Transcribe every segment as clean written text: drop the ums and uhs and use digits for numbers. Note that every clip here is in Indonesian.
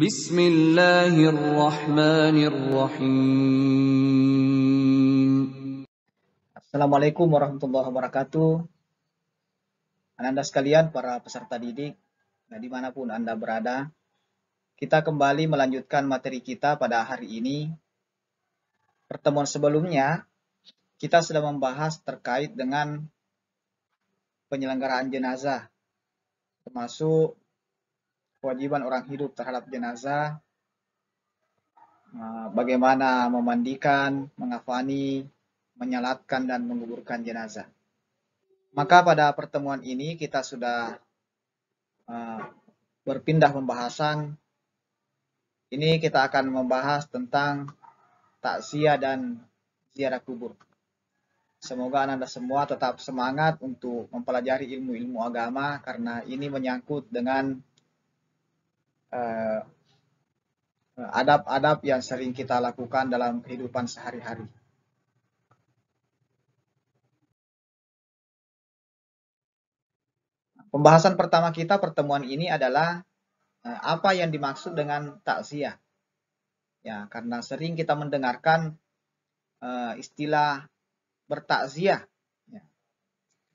Bismillahirrahmanirrahim. Assalamualaikum warahmatullahi wabarakatuh. Anda sekalian, para peserta didik, dimanapun Anda berada, kita kembali melanjutkan materi kita pada hari ini. Pertemuan sebelumnya, kita sudah membahas terkait dengan penyelenggaraan jenazah, termasuk kewajiban orang hidup terhadap jenazah, bagaimana memandikan, mengafani, menyalatkan, dan menguburkan jenazah. Maka pada pertemuan ini kita sudah berpindah pembahasan. Ini kita akan membahas tentang takziah dan ziarah kubur. Semoga Anda semua tetap semangat untuk mempelajari ilmu-ilmu agama, karena ini menyangkut dengan adab-adab yang sering kita lakukan dalam kehidupan sehari-hari. Pembahasan pertama kita pertemuan ini adalah apa yang dimaksud dengan takziah. Ya, karena sering kita mendengarkan istilah bertakziah. Ya.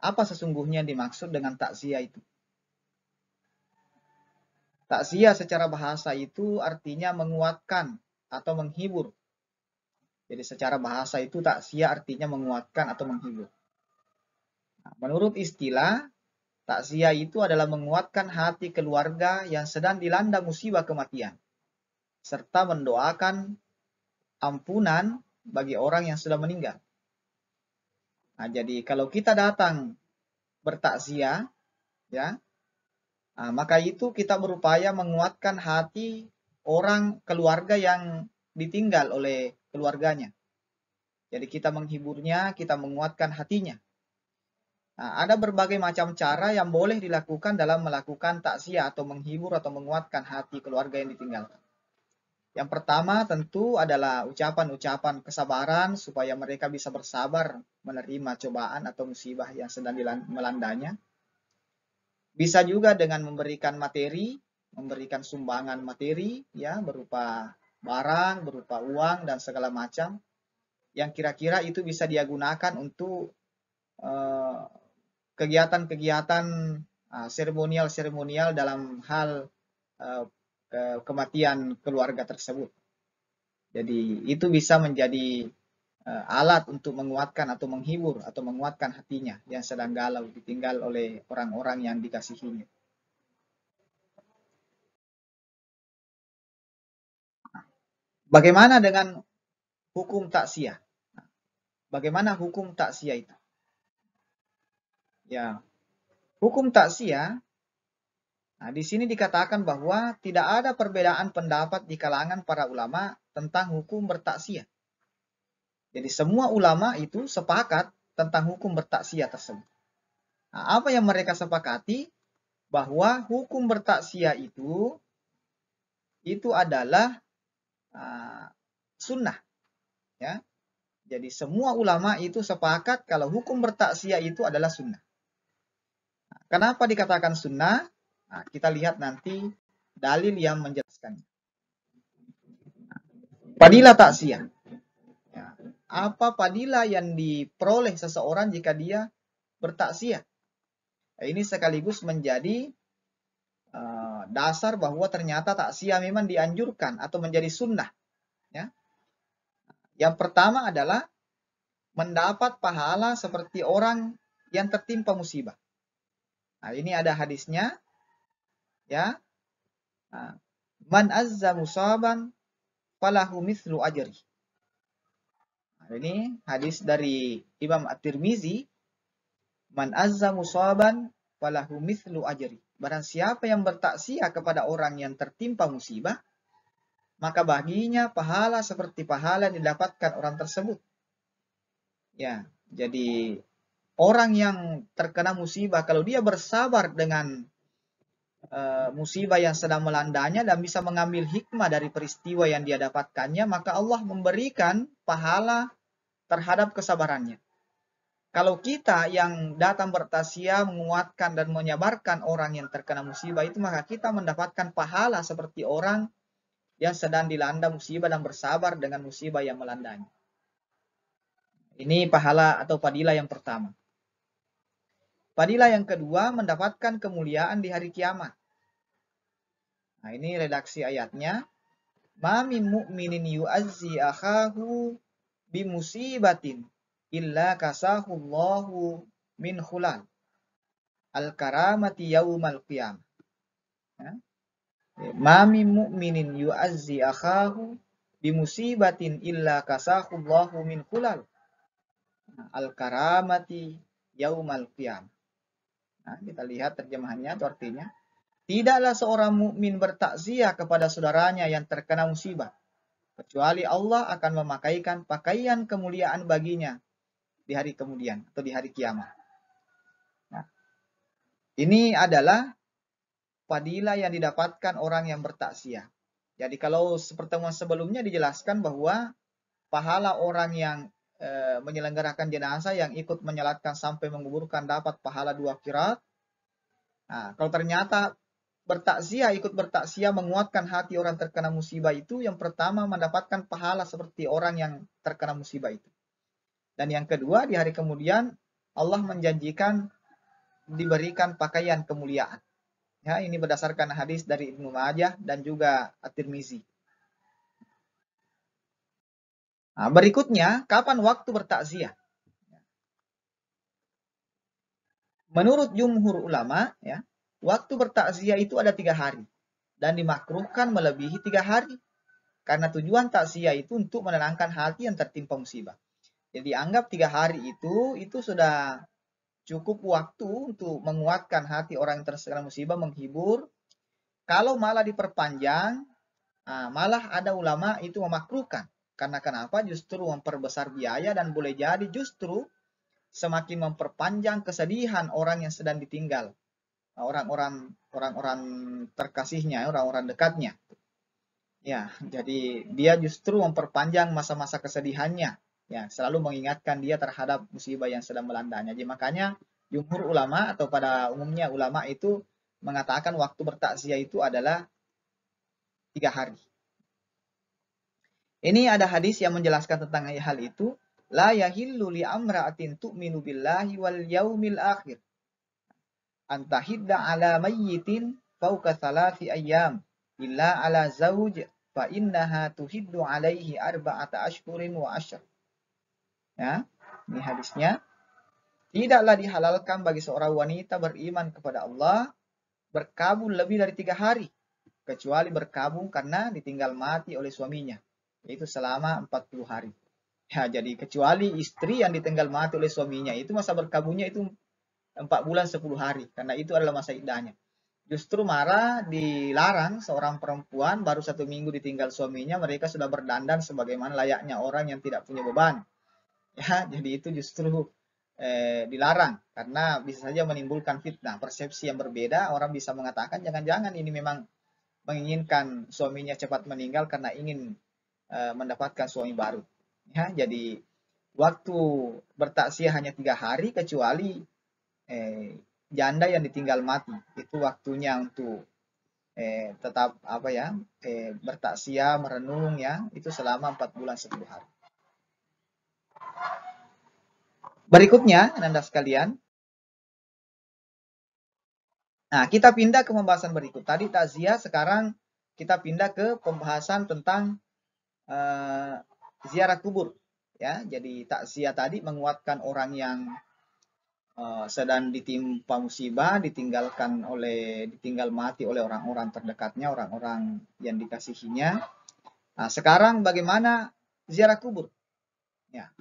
Apa sesungguhnya yang dimaksud dengan takziah itu? Takziah secara bahasa itu artinya menguatkan atau menghibur. Jadi secara bahasa itu takziah artinya menguatkan atau menghibur. Nah, menurut istilah, takziah itu adalah menguatkan hati keluarga yang sedang dilanda musibah kematian, serta mendoakan ampunan bagi orang yang sudah meninggal. Nah, jadi kalau kita datang bertakziah, ya, maka itu kita berupaya menguatkan hati orang keluarga yang ditinggal oleh keluarganya. Jadi kita menghiburnya, kita menguatkan hatinya. Nah, ada berbagai macam cara yang boleh dilakukan dalam melakukan takziah atau menghibur atau menguatkan hati keluarga yang ditinggalkan. Yang pertama tentu adalah ucapan-ucapan kesabaran supaya mereka bisa bersabar menerima cobaan atau musibah yang sedang melandanya. Bisa juga dengan memberikan materi, memberikan sumbangan materi, ya, berupa barang, berupa uang, dan segala macam, yang kira-kira itu bisa dia gunakan untuk kegiatan-kegiatan seremonial-seremonial dalam hal kematian keluarga tersebut. Jadi itu bisa menjadi alat untuk menguatkan atau menghibur atau menguatkan hatinya yang sedang galau ditinggal oleh orang-orang yang dikasihinya. Bagaimana dengan hukum takziah? Bagaimana hukum takziah itu? Ya, hukum takziah, di sini dikatakan bahwa tidak ada perbedaan pendapat di kalangan para ulama tentang hukum bertakziah. Jadi semua ulama itu sepakat tentang hukum bertakziah tersebut. Nah, apa yang mereka sepakati? Bahwa hukum bertakziah itu adalah sunnah. Ya. Jadi semua ulama itu sepakat kalau hukum bertakziah itu adalah sunnah. Nah, kenapa dikatakan sunnah? Nah, kita lihat nanti dalil yang menjelaskannya. Fadilah takziah. Ya. Apa fadilah yang diperoleh seseorang jika dia bertakziah? Nah, ini sekaligus menjadi dasar bahwa ternyata takziah memang dianjurkan atau menjadi sunnah. Ya. Yang pertama adalah mendapat pahala seperti orang yang tertimpa musibah. Nah, ini ada hadisnya, ya. Man azza musaban falahu mithlu ajri. Nah, ini hadis dari Imam At-Tirmizi. Man azza musaban falahu mithlu ajri. Barang siapa yang bertakziah kepada orang yang tertimpa musibah, maka baginya pahala seperti pahala yang didapatkan orang tersebut. Ya, jadi orang yang terkena musibah, kalau dia bersabar dengan musibah yang sedang melandanya dan bisa mengambil hikmah dari peristiwa yang dia dapatkannya, maka Allah memberikan pahala terhadap kesabarannya. Kalau kita yang datang bertakziah menguatkan dan menyabarkan orang yang terkena musibah itu, maka kita mendapatkan pahala seperti orang yang sedang dilanda musibah dan bersabar dengan musibah yang melandanya. Ini pahala atau fadilah yang pertama. Fadilah yang kedua, mendapatkan kemuliaan di hari kiamat. Nah, ini redaksi ayatnya. Ma min mu'minin yu'azzi akhahu bimusibatin illa kasahullahu min khulal al-karamati yaumal qiyamah. Ya. Ma min mu'minin yu'azzi akhahu bimusibatin illa kasahullahu min khulal al-karamati yaumal qiyamah. Nah, kita lihat terjemahannya atau artinya. Tidaklah seorang mukmin bertakziah kepada saudaranya yang terkena musibah, kecuali Allah akan memakaikan pakaian kemuliaan baginya di hari kemudian atau di hari kiamat. Nah, ini adalah fadilah yang didapatkan orang yang bertakziah. Jadi kalau pertemuan sebelumnya dijelaskan bahwa pahala orang yang menyelenggarakan jenazah yang ikut menyolatkan sampai menguburkan dapat pahala 2 qiraat. Nah, kalau ternyata bertakziah, ikut bertakziah menguatkan hati orang terkena musibah itu, yang pertama mendapatkan pahala seperti orang yang terkena musibah itu. Dan yang kedua, di hari kemudian Allah menjanjikan diberikan pakaian kemuliaan. Ya, ini berdasarkan hadis dari Ibnu Majah dan juga At-Tirmizi. Nah, berikutnya, kapan waktu bertakziah? Menurut jumhur ulama, ya, waktu bertakziah itu ada 3 hari dan dimakruhkan melebihi 3 hari. Karena tujuan takziah itu untuk menenangkan hati yang tertimpa musibah. Jadi anggap 3 hari itu sudah cukup waktu untuk menguatkan hati orang yang terkena musibah, menghibur. Kalau malah diperpanjang, malah ada ulama itu memakruhkan. Karena kenapa? Justru memperbesar biaya dan boleh jadi justru semakin memperpanjang kesedihan orang yang sedang ditinggal. Orang-orang terkasihnya, orang-orang dekatnya. Ya, jadi dia justru memperpanjang masa-masa kesedihannya. Ya, selalu mengingatkan dia terhadap musibah yang sedang melandanya. Jadi makanya jumhur ulama atau pada umumnya ulama itu mengatakan waktu bertakziah itu adalah 3 hari. Ini ada hadis yang menjelaskan tentang hal itu. La yahillu li amra'atin tu'minu billahi wal yaumil akhir antahidda ala mayyitin fauqa 3 ayyam illa ala zawj fa innaha tuhiddu alaihi arba'ata ashhurin wa ashr. Ya, ini hadisnya. Tidaklah dihalalkan bagi seorang wanita beriman kepada Allah berkabung lebih dari 3 hari, kecuali berkabung karena ditinggal mati oleh suaminya, yaitu selama 40 hari. Ya, jadi kecuali istri yang ditinggal mati oleh suaminya, itu masa berkabungnya itu 4 bulan 10 hari, karena itu adalah masa iddahnya. Justru marah dilarang seorang perempuan baru 1 minggu ditinggal suaminya, mereka sudah berdandan sebagaimana layaknya orang yang tidak punya beban. Ya, jadi itu justru dilarang karena bisa saja menimbulkan fitnah, persepsi yang berbeda. Orang bisa mengatakan jangan-jangan ini memang menginginkan suaminya cepat meninggal karena ingin mendapatkan suami baru. Ya, jadi waktu bertakziah hanya 3 hari kecuali janda yang ditinggal mati, itu waktunya untuk tetap bertakziah, merenung, ya, itu selama 4 bulan 10 hari. Berikutnya, Anda sekalian, nah kita pindah ke pembahasan berikut. Tadi takziah, sekarang kita pindah ke pembahasan tentang ziarah kubur. Ya, jadi takziah tadi menguatkan orang yang sedang ditimpa musibah, ditinggal mati oleh orang-orang terdekatnya, orang-orang yang dikasihinya. Nah, sekarang bagaimana ziarah kubur? Ya,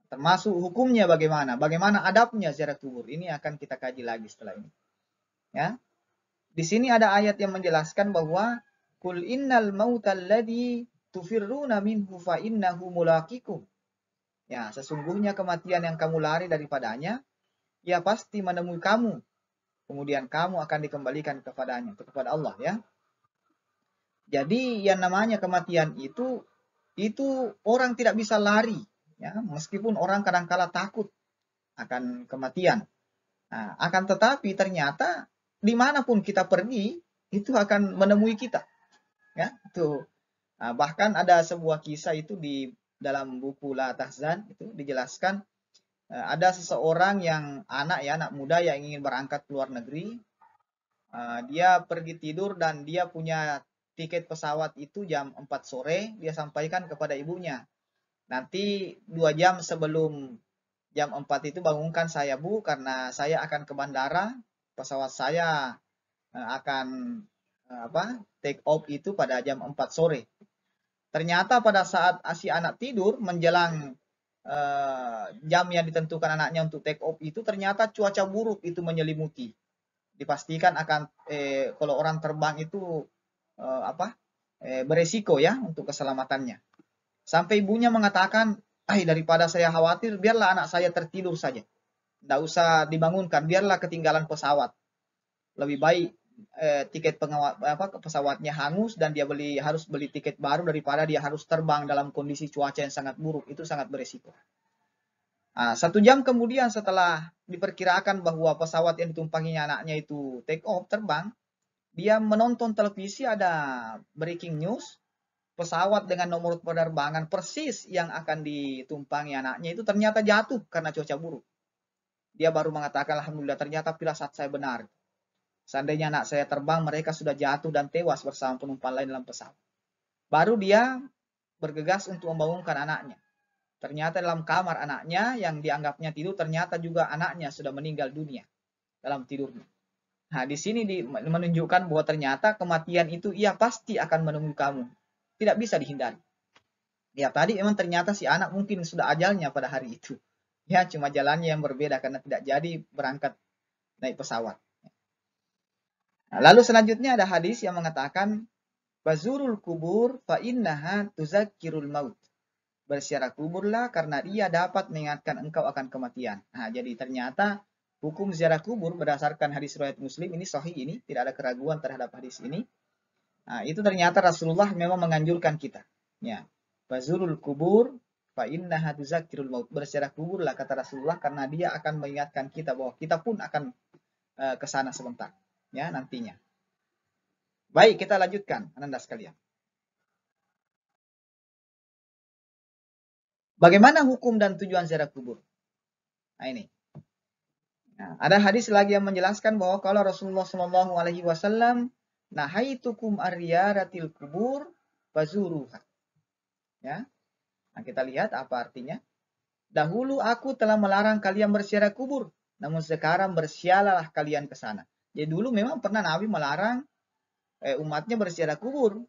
termasuk hukumnya bagaimana? Bagaimana adabnya ziarah kubur? Ini akan kita kaji lagi setelah ini. Ya, di sini ada ayat yang menjelaskan bahwa Qul innal mautal ladzi tufirruna minhu fa innahu mulaqikum. Ya, sesungguhnya kematian yang kamu lari daripadanya, ya pasti menemui kamu. Kemudian kamu akan dikembalikan kepada Allah, ya. Jadi yang namanya kematian itu orang tidak bisa lari, ya, meskipun orang kadang-kala takut akan kematian. Nah, akan tetapi ternyata dimanapun kita pergi itu akan menemui kita, ya. Itu Nah, bahkan ada sebuah kisah itu di dalam buku La Tahzan itu dijelaskan ada seseorang yang anak muda yang ingin berangkat ke luar negeri. Dia pergi tidur dan dia punya tiket pesawat itu jam 4 sore, dia sampaikan kepada ibunya. Nanti 2 jam sebelum jam 4 itu bangunkan saya Bu, karena saya akan ke bandara, pesawat saya akan take off itu pada jam 4 sore. Ternyata pada saat si anak tidur menjelang jam yang ditentukan anaknya untuk take off itu, ternyata cuaca buruk itu menyelimuti. Dipastikan akan kalau orang terbang itu beresiko ya untuk keselamatannya. Sampai ibunya mengatakan, daripada saya khawatir, biarlah anak saya tertidur saja. Tidak usah dibangunkan, biarlah ketinggalan pesawat. Lebih baik tiket pesawatnya hangus dan dia harus beli tiket baru daripada dia harus terbang dalam kondisi cuaca yang sangat buruk. Itu sangat beresiko. 1 jam kemudian setelah diperkirakan bahwa pesawat yang ditumpanginya anaknya itu take off, terbang, dia menonton televisi, ada breaking news, pesawat dengan nomor penerbangan persis yang akan ditumpangi anaknya itu ternyata jatuh karena cuaca buruk. Dia baru mengatakan, alhamdulillah, ternyata firasat saya benar. Seandainya anak saya terbang, mereka sudah jatuh dan tewas bersama penumpang lain dalam pesawat. Baru dia bergegas untuk membangunkan anaknya. Ternyata dalam kamar anaknya yang dianggapnya tidur, ternyata juga anaknya sudah meninggal dunia dalam tidurnya. Nah, di sini menunjukkan bahwa ternyata kematian itu pasti akan menemui kamu. Tidak bisa dihindari. Ya, tadi memang ternyata si anak mungkin sudah ajalnya pada hari itu. Ya, cuma jalannya yang berbeda karena tidak jadi berangkat naik pesawat. Nah, lalu selanjutnya ada hadis yang mengatakan, Bazurul kubur fa innaha tuzakkirul maut. Berziarah kuburlah karena dia dapat mengingatkan engkau akan kematian. Nah, jadi ternyata hukum ziarah kubur berdasarkan hadis riwayat Muslim ini sahih, ini tidak ada keraguan terhadap hadis ini. Nah, itu ternyata Rasulullah memang menganjurkan kita. Ya. Bazurul kubur fa innaha tuzakkirul maut. Berziarah kuburlah kata Rasulullah karena dia akan mengingatkan kita bahwa kita pun akan ke sana sebentar, ya, nantinya. Baik, kita lanjutkan, Anda sekalian. Bagaimana hukum dan tujuan ziarah kubur? Nah, ini. Nah, ada hadis lagi yang menjelaskan bahwa kalau Rasulullah Shallallahu Alaihi Wasallam, nahaitukum aryaratil kubur fazuruha. Ya, nah kita lihat apa artinya. Dahulu aku telah melarang kalian berziarah kubur, namun sekarang bersialalah kalian ke sana. Jadi dulu memang pernah Nabi melarang umatnya berziarah kubur,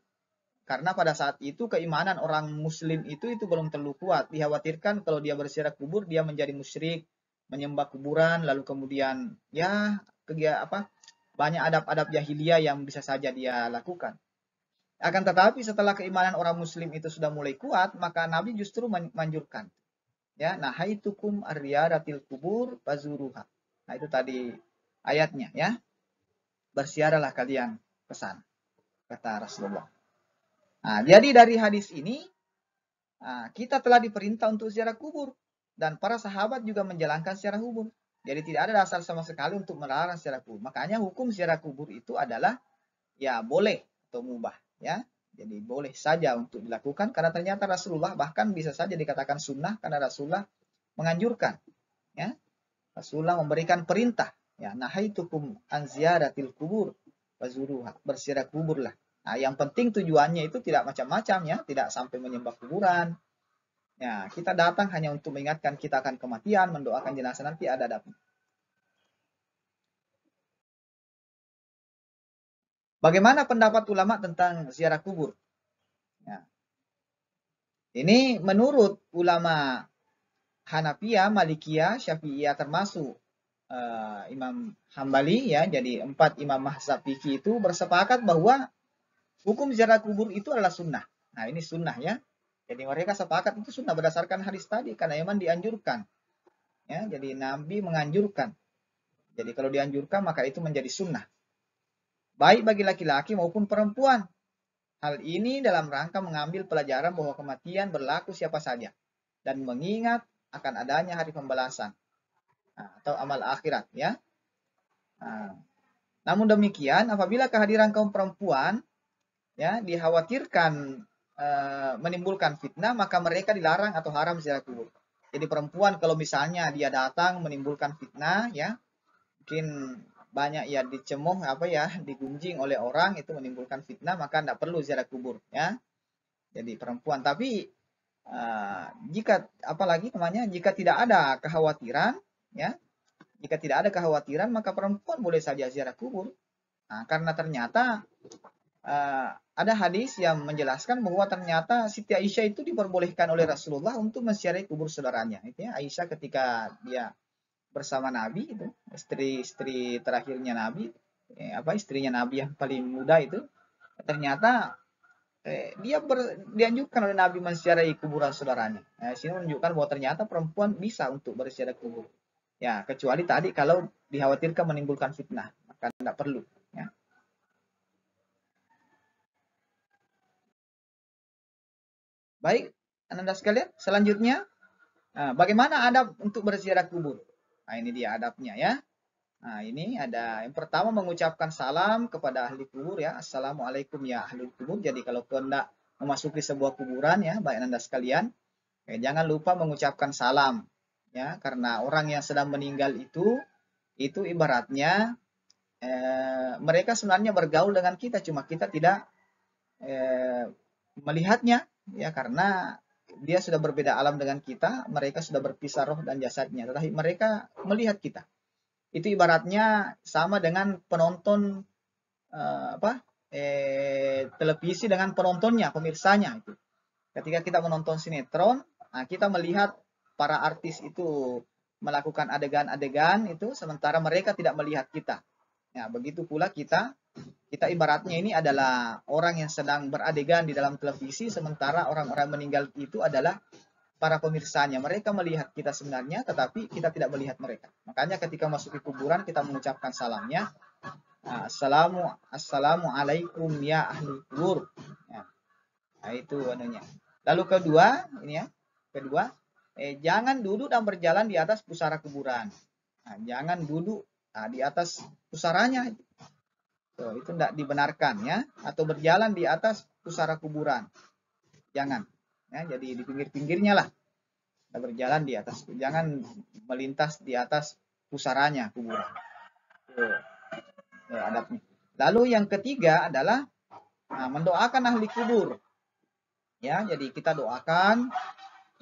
karena pada saat itu keimanan orang Muslim itu belum terlalu kuat. Dikhawatirkan kalau dia berziarah kubur dia menjadi musyrik, menyembah kuburan, lalu kemudian banyak adab-adab jahiliyah yang bisa saja dia lakukan. Akan tetapi setelah keimanan orang Muslim itu sudah mulai kuat, maka Nabi justru menganjurkan. Ya, nahaitukum aryaratil kubur fazuruha. Nah, itu tadi ayatnya ya. Bersiaralah kalian ke sana, kata Rasulullah. Nah, jadi dari hadis ini kita telah diperintah untuk ziarah kubur dan para sahabat juga menjalankan ziarah kubur. Jadi tidak ada dasar sama sekali untuk melarang ziarah kubur. Makanya hukum ziarah kubur itu adalah ya boleh atau mubah ya. Jadi boleh saja untuk dilakukan karena ternyata Rasulullah bahkan bisa saja dikatakan sunnah karena Rasulullah menganjurkan ya. Rasulullah memberikan perintah ya, nahaitukum an ziyaratil kubur fazuruha, berziarah kuburlah. Nah, yang penting tujuannya itu tidak macam-macam ya, tidak sampai menyembah kuburan. Ya, kita datang hanya untuk mengingatkan kita akan kematian, mendoakan jenazah nanti ada adabnya. Bagaimana pendapat ulama tentang ziarah kubur? Ya. Ini menurut ulama Hanafiyah, Malikiyah, Syafi'iyah termasuk Imam Hambali ya, jadi 4 imam mazhab fikih itu bersepakat bahwa hukum ziarah kubur itu adalah sunnah. Nah, ini sunnah ya. Jadi mereka sepakat itu sunnah berdasarkan hadis tadi karena memang dianjurkan. Ya, jadi Nabi menganjurkan. Jadi kalau dianjurkan maka itu menjadi sunnah. Baik bagi laki-laki maupun perempuan. Hal ini dalam rangka mengambil pelajaran bahwa kematian berlaku siapa saja dan mengingat akan adanya hari pembalasan atau amal akhirat ya. Namun demikian apabila kehadiran kaum perempuan ya dikhawatirkan menimbulkan fitnah, maka mereka dilarang atau haram ziarah kubur. Jadi perempuan kalau misalnya dia datang menimbulkan fitnah, ya mungkin banyak ya dicemooh digunjing oleh orang, itu menimbulkan fitnah, maka tidak perlu ziarah kubur, ya. Jadi perempuan. Tapi jika tidak ada kekhawatiran, ya, jika tidak ada kekhawatiran, maka perempuan boleh saja ziarah kubur. Nah, karena ternyata ada hadis yang menjelaskan bahwa ternyata Siti Aisyah itu diperbolehkan oleh Rasulullah untuk menziarahi kubur saudaranya. Itu ya, Aisyah ketika dia bersama Nabi itu, istri terakhirnya Nabi, istrinya Nabi yang paling muda itu, ternyata dianjurkan oleh Nabi menziarahi kuburan saudaranya. Nah, sini menunjukkan bahwa ternyata perempuan bisa untuk berziarah kubur. Ya, kecuali tadi kalau dikhawatirkan menimbulkan fitnah, maka tidak perlu. Ya. Baik, Anda sekalian, selanjutnya, bagaimana adab untuk berziarah kubur? Nah, ini dia adabnya, ya. Nah, ini ada yang pertama mengucapkan salam kepada ahli kubur, ya. Assalamualaikum ya ahli kubur. Jadi kalau hendak memasuki sebuah kuburan, ya, baik Anda sekalian, jangan lupa mengucapkan salam, ya, karena orang yang sedang meninggal itu ibaratnya mereka sebenarnya bergaul dengan kita, cuma kita tidak melihatnya, ya, karena dia sudah berbeda alam dengan kita, mereka sudah berpisah roh dan jasadnya, tetapi mereka melihat kita. Itu ibaratnya sama dengan penonton televisi dengan penontonnya, pemirsanya itu. Ketika kita menonton sinetron, kita melihat para artis itu melakukan adegan-adegan itu, sementara mereka tidak melihat kita. Ya, begitu pula kita ibaratnya ini adalah orang yang sedang beradegan di dalam televisi, sementara orang-orang meninggal itu adalah para pemirsanya. Mereka melihat kita sebenarnya, tetapi kita tidak melihat mereka. Makanya ketika masuk ke kuburan, kita mengucapkan salamnya, Assalamualaikum ya ahli kubur. Ya. Nah, itu anunya. Lalu kedua, jangan duduk dan berjalan di atas pusara kuburan. Nah, jangan duduk di atas pusaranya. Itu tidak dibenarkan, ya, atau berjalan di atas pusara kuburan, jangan, ya. Jadi di pinggir-pinggirnya lah kita berjalan di atas, jangan melintas di atas pusaranya kuburan. Adabnya. Lalu yang ketiga adalah mendoakan ahli kubur, ya. Jadi kita doakan,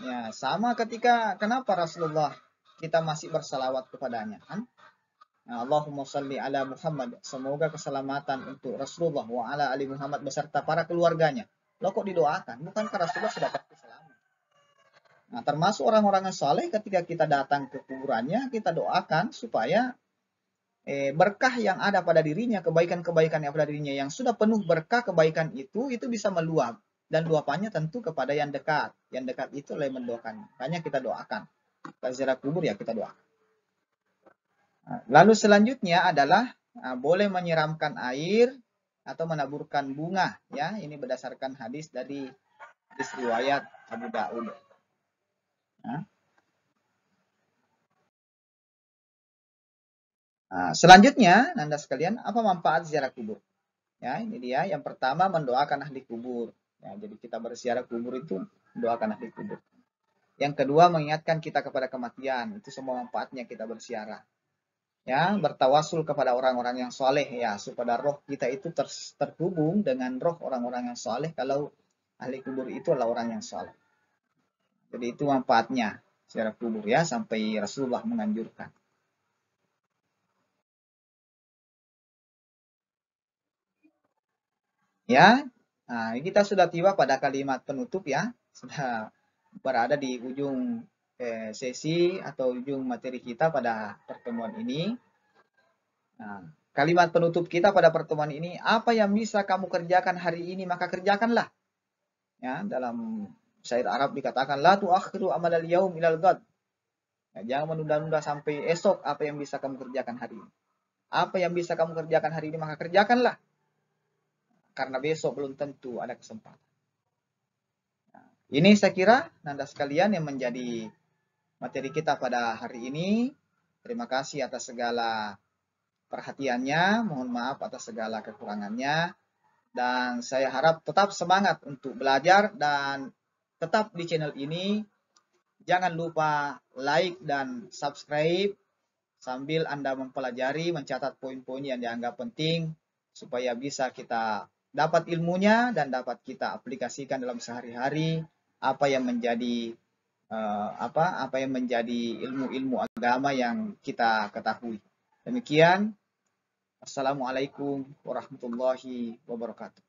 ya, sama ketika kenapa Rasulullah kita masih bersalawat kepadanya, kan? Allahumma salli ala Muhammad. Semoga keselamatan untuk Rasulullah wa ala ali Muhammad beserta para keluarganya. Loh kok didoakan? Bukankah Rasulullah sudah pasti selamat? Nah, termasuk orang-orang yang saleh, ketika kita datang ke kuburannya, kita doakan supaya berkah yang ada pada dirinya, kebaikan-kebaikan yang ada pada dirinya, yang sudah penuh berkah kebaikan itu bisa meluap. Dan luapannya tentu kepada yang dekat. Yang dekat itu oleh mendoakan. Makanya kita doakan. Kita ziarah kubur, ya, kita doakan. Lalu selanjutnya adalah boleh menyiramkan air atau menaburkan bunga, ya. Ini berdasarkan hadis dari riwayat Abu Daud. Selanjutnya, Anda sekalian, apa manfaat ziarah kubur? Ya, ini dia. Yang pertama, mendoakan ahli kubur. Ya, jadi kita berziarah kubur itu mendoakan ahli kubur. Yang kedua, mengingatkan kita kepada kematian. Itu semua manfaatnya kita berziarah. Ya, bertawasul kepada orang-orang yang soleh, ya, supaya roh kita itu terhubung dengan roh orang-orang yang soleh, kalau ahli kubur itu adalah orang yang soleh. Jadi itu manfaatnya ziarah kubur, ya, sampai Rasulullah menganjurkan. Ya, kita sudah tiba pada kalimat penutup, ya, sudah berada di ujung sesi atau ujung materi kita pada pertemuan ini. Kalimat penutup kita pada pertemuan ini, apa yang bisa kamu kerjakan hari ini, maka kerjakanlah. Ya, dalam syair Arab dikatakan, la tu'akhiru amalal yaum ilal ghad. Ya, jangan menunda-nunda sampai esok apa yang bisa kamu kerjakan hari ini. Apa yang bisa kamu kerjakan hari ini, maka kerjakanlah. Karena besok belum tentu ada kesempatan. Ini saya kira, Anda sekalian, yang menjadi materi kita pada hari ini. Terima kasih atas segala perhatiannya, mohon maaf atas segala kekurangannya. Dan saya harap tetap semangat untuk belajar dan tetap di channel ini. Jangan lupa like dan subscribe sambil Anda mempelajari, mencatat poin-poin yang dianggap penting supaya bisa kita dapat ilmunya dan dapat kita aplikasikan dalam sehari-hari apa yang menjadi apa yang menjadi ilmu-ilmu agama yang kita ketahui. Demikian, assalamualaikum warahmatullahi wabarakatuh.